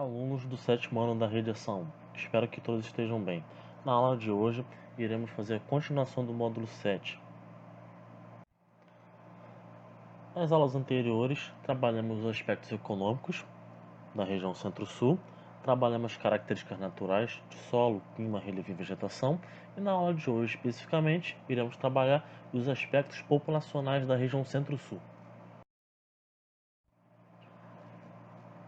alunos do sétimo ano da redação. Espero que todos estejam bem. Na aula de hoje, iremos fazer a continuação do módulo 7. Nas aulas anteriores, trabalhamos os aspectos econômicos da região Centro-Sul, trabalhamos características naturais de solo, clima, relevo e vegetação, e na aula de hoje, especificamente, iremos trabalhar os aspectos populacionais da região Centro-Sul.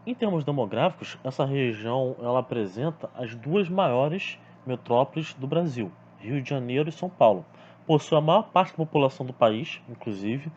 Em termos demográficos, essa região ela apresenta as duas maiores metrópoles do Brasil, Rio de Janeiro e São Paulo. Possui a maior parte da população do país, inclusive,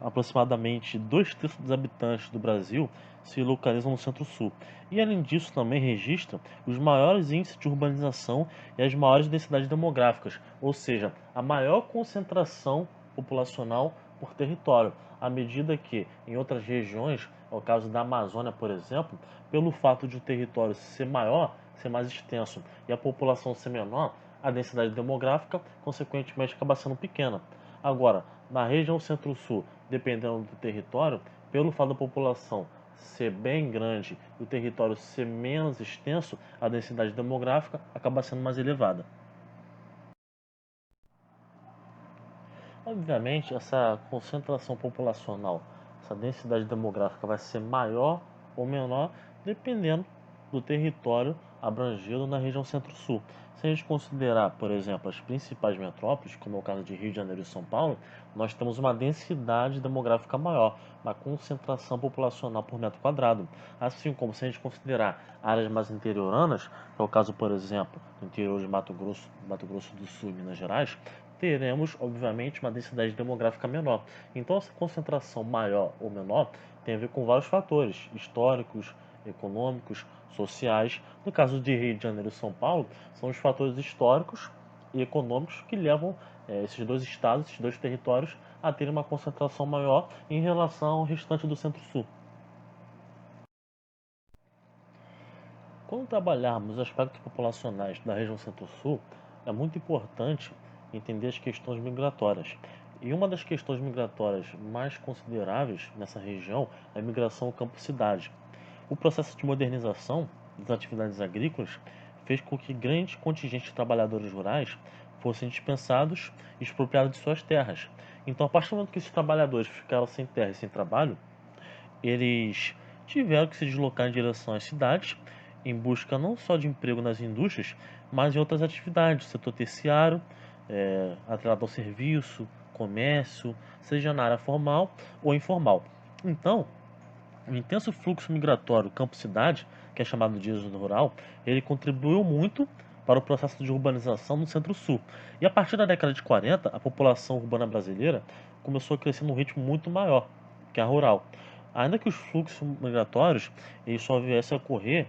aproximadamente 2/3 dos habitantes do Brasil se localizam no Centro-Sul. E além disso, também registra os maiores índices de urbanização e as maiores densidades demográficas, ou seja, a maior concentração populacional por território, à medida que em outras regiões, é o caso da Amazônia, por exemplo, pelo fato de o território ser maior, ser mais extenso e a população ser menor, a densidade demográfica, consequentemente, acaba sendo pequena. Agora, na região Centro-Sul, dependendo do território, pelo fato da população ser bem grande e o território ser menos extenso, a densidade demográfica acaba sendo mais elevada. Obviamente, essa concentração populacional, essa densidade demográfica vai ser maior ou menor dependendo do território abrangido na região Centro-Sul. Se a gente considerar, por exemplo, as principais metrópoles, como é o caso de Rio de Janeiro e São Paulo, nós temos uma densidade demográfica maior, uma concentração populacional por metro quadrado. Assim como se a gente considerar áreas mais interioranas, que é o caso, por exemplo, do interior de Mato Grosso do Sul e Minas Gerais, teremos, obviamente, uma densidade demográfica menor. Então, essa concentração maior ou menor tem a ver com vários fatores históricos, econômicos, sociais. No caso de Rio de Janeiro e São Paulo, são os fatores históricos e econômicos que levam esses dois estados, esses dois territórios, a terem uma concentração maior em relação ao restante do Centro-Sul. Quando trabalharmos os aspectos populacionais da região Centro-Sul, é muito importante entender as questões migratórias. E uma das questões migratórias mais consideráveis nessa região é a migração campo-cidade. O processo de modernização das atividades agrícolas fez com que grandes contingentes de trabalhadores rurais fossem dispensados e expropriados de suas terras. Então, a partir do momento que esses trabalhadores ficaram sem terra e sem trabalho, eles tiveram que se deslocar em direção às cidades, em busca não só de emprego nas indústrias, mas em outras atividades, setor terciário, atrelado ao serviço, comércio, seja na área formal ou informal. Então, o intenso fluxo migratório campo-cidade, que é chamado de êxodo rural, ele contribuiu muito para o processo de urbanização no Centro-Sul. E a partir da década de 40, a população urbana brasileira começou a crescer num ritmo muito maior que a rural. Ainda que os fluxos migratórios eles só viessem a ocorrer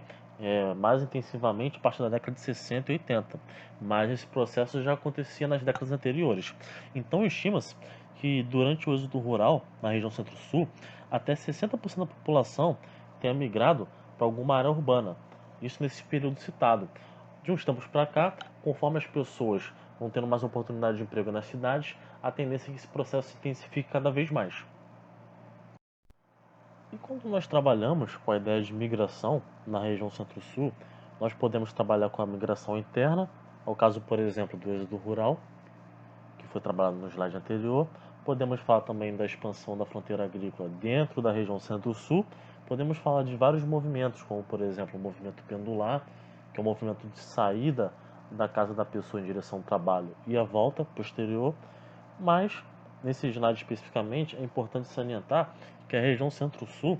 mais intensivamente a partir da década de 60 e 80, mas esse processo já acontecia nas décadas anteriores. Então estima-se que durante o êxodo rural na região Centro-Sul, até 60% da população tenha migrado para alguma área urbana. Isso nesse período citado. De uns tempos para cá, conforme as pessoas vão tendo mais oportunidade de emprego nas cidades, a tendência é que esse processo se intensifique cada vez mais. Enquanto nós trabalhamos com a ideia de migração na região Centro-Sul, nós podemos trabalhar com a migração interna, ao caso, por exemplo, do êxodo rural, que foi trabalhado no slide anterior. Podemos falar também da expansão da fronteira agrícola dentro da região Centro-Sul. Podemos falar de vários movimentos, como por exemplo o movimento pendular, que é um movimento de saída da casa da pessoa em direção ao trabalho e a volta posterior. Mas, nesse slide especificamente, é importante salientar que a região Centro-Sul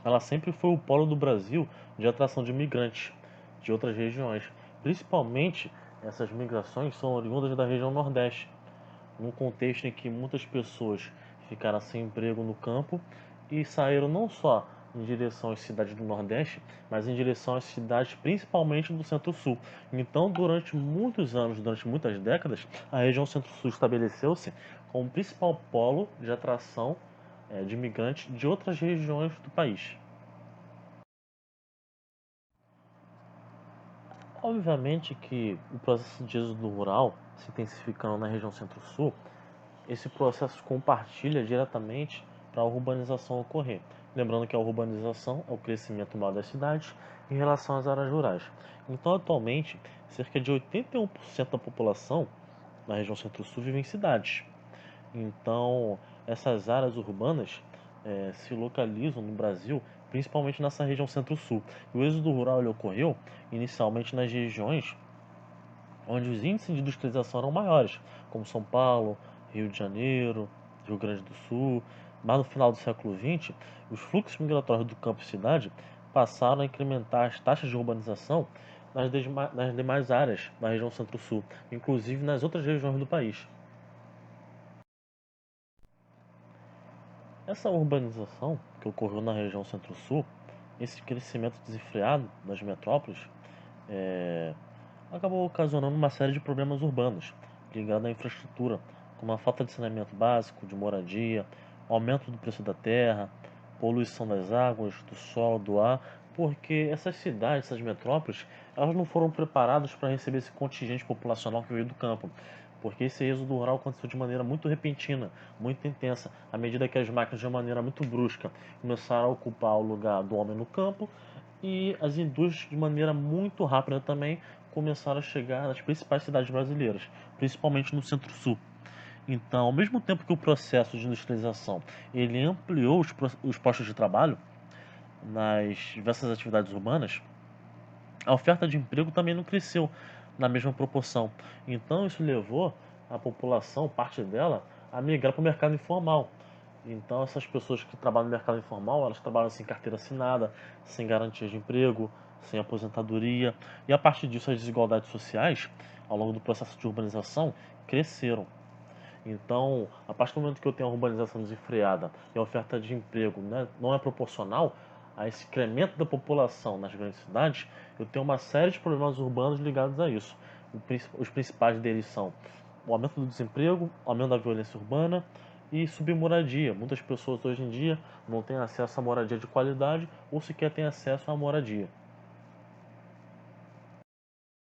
ela sempre foi o polo do Brasil de atração de imigrantes de outras regiões. Principalmente, essas migrações são oriundas da região Nordeste, num contexto em que muitas pessoas ficaram sem emprego no campo e saíram não só em direção às cidades do Nordeste, mas em direção às cidades principalmente do Centro-Sul. Então, durante muitos anos, durante muitas décadas, a região Centro-Sul estabeleceu-se como principal polo de atração de imigrantes de outras regiões do país. Obviamente que o processo de êxodo rural se intensificando na região Centro-Sul, esse processo compartilha diretamente para a urbanização ocorrer. Lembrando que a urbanização é o crescimento maior das cidades em relação às áreas rurais. Então, atualmente, cerca de 81% da população na região Centro-Sul vive em cidades. Então, essas áreas urbanas se localizam no Brasil, principalmente nessa região Centro-Sul. E o êxodo rural ele ocorreu inicialmente nas regiões onde os índices de industrialização eram maiores, como São Paulo, Rio de Janeiro, Rio Grande do Sul. Mas no final do século XX, os fluxos migratórios do campo e cidade passaram a incrementar as taxas de urbanização nas demais áreas da região Centro-Sul, inclusive nas outras regiões do país. Essa urbanização que ocorreu na região Centro-Sul, esse crescimento desenfreado das metrópoles, é, acabou ocasionando uma série de problemas urbanos ligados à infraestrutura, como a falta de saneamento básico, de moradia, aumento do preço da terra, poluição das águas, do solo, do ar, porque essas cidades, essas metrópoles, elas não foram preparadas para receber esse contingente populacional que veio do campo. Porque esse êxodo rural aconteceu de maneira muito repentina, muito intensa, à medida que as máquinas, de maneira muito brusca, começaram a ocupar o lugar do homem no campo e as indústrias, de maneira muito rápida também, começaram a chegar nas principais cidades brasileiras, principalmente no Centro-Sul. Então, ao mesmo tempo que o processo de industrialização ele ampliou os postos de trabalho nas diversas atividades urbanas, a oferta de emprego também não cresceu na mesma proporção. Então, isso levou a população, parte dela, a migrar para o mercado informal. Então, essas pessoas que trabalham no mercado informal, elas trabalham sem carteira assinada, sem garantia de emprego, sem aposentadoria. E a partir disso, as desigualdades sociais, ao longo do processo de urbanização, cresceram. Então, a partir do momento que eu tenho a urbanização desenfreada e a oferta de emprego, né, não é proporcional a esse incremento da população nas grandes cidades, eu tenho uma série de problemas urbanos ligados a isso. Os principais deles são o aumento do desemprego, o aumento da violência urbana e submoradia. Muitas pessoas hoje em dia não têm acesso a moradia de qualidade ou sequer têm acesso à moradia.